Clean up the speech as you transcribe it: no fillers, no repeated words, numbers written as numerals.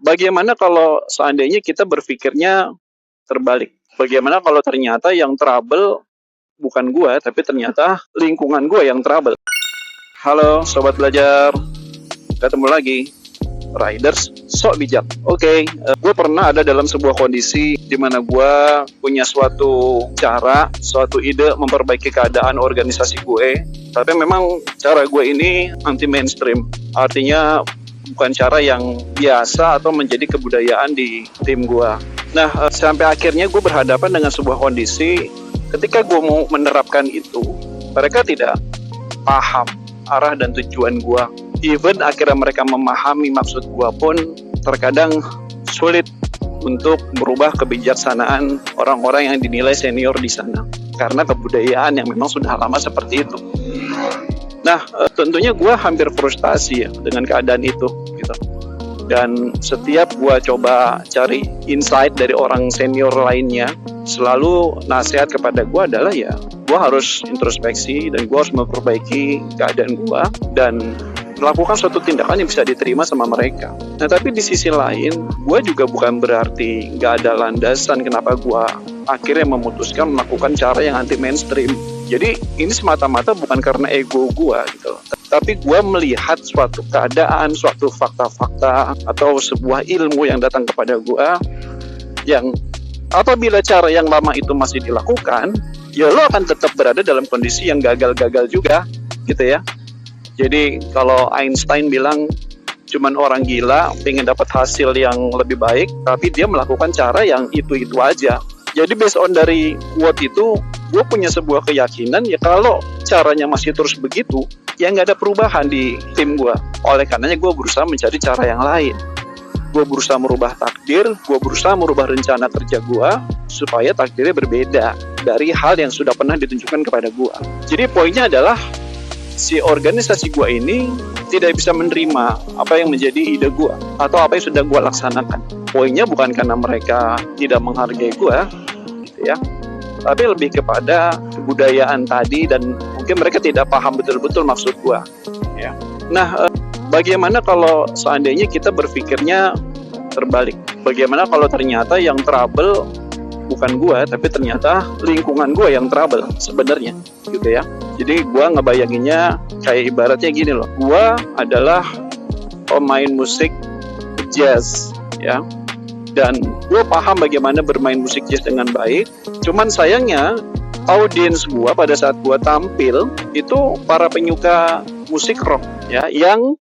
bagaimana kalau seandainya kita berpikirnya terbalik? Bagaimana kalau ternyata yang trouble bukan gua, tapi ternyata lingkungan gua yang trouble? Halo, sobat belajar. Ketemu lagi. Riders sok bijak. Oke, gue pernah ada dalam sebuah kondisi di mana gue punya suatu cara, suatu ide memperbaiki keadaan organisasi gue. Tapi memang cara gue ini anti mainstream. Artinya bukan cara yang biasa atau menjadi kebudayaan di tim gue. Nah, sampai akhirnya gue berhadapan dengan sebuah kondisi ketika gue mau menerapkan itu, mereka tidak paham arah dan tujuan gue. Even akhirnya mereka memahami maksud gua pun terkadang sulit untuk merubah kebijaksanaan orang-orang yang dinilai senior di sana karena kebudayaan yang memang sudah lama seperti itu. Nah, tentunya gua hampir frustasi ya dengan keadaan itu gitu. Dan setiap gua coba cari insight dari orang senior lainnya, selalu nasihat kepada gua adalah ya gua harus introspeksi dan gua harus memperbaiki keadaan gua dan melakukan suatu tindakan yang bisa diterima sama mereka. Nah, tapi di sisi lain, gue juga bukan berarti nggak ada landasan kenapa gue akhirnya memutuskan melakukan cara yang anti mainstream. Jadi ini semata-mata bukan karena ego gue gitu, tapi gue melihat suatu keadaan, suatu fakta-fakta atau sebuah ilmu yang datang kepada gue yang apabila cara yang lama itu masih dilakukan, ya lo akan tetap berada dalam kondisi yang gagal-gagal juga, gitu ya. Jadi kalau Einstein bilang cuman orang gila pengen dapat hasil yang lebih baik, tapi dia melakukan cara yang itu-itu aja. Jadi based on dari quote itu, gue punya sebuah keyakinan ya kalau caranya masih terus begitu, ya nggak ada perubahan di tim gue. Oleh karenanya gue berusaha mencari cara yang lain. Gue berusaha merubah takdir, gue berusaha merubah rencana kerja gue supaya takdirnya berbeda dari hal yang sudah pernah ditunjukkan kepada gue. Jadi poinnya adalah si organisasi gue ini tidak bisa menerima apa yang menjadi ide gue atau apa yang sudah gue laksanakan. Poinnya bukan karena mereka tidak menghargai gue, gitu ya, tapi lebih kepada kebudayaan tadi dan mungkin mereka tidak paham betul-betul maksud gue. Ya. Nah, bagaimana kalau seandainya kita berpikirnya terbalik? Bagaimana kalau ternyata yang trouble bukan gue, tapi ternyata lingkungan gue yang trouble sebenarnya, gitu ya. Jadi gue ngebayanginnya kayak ibaratnya gini loh. Gue adalah pemain musik jazz, ya. Dan gue paham bagaimana bermain musik jazz dengan baik. Cuman sayangnya audiens gue pada saat gue tampil itu para penyuka musik rock, ya, yang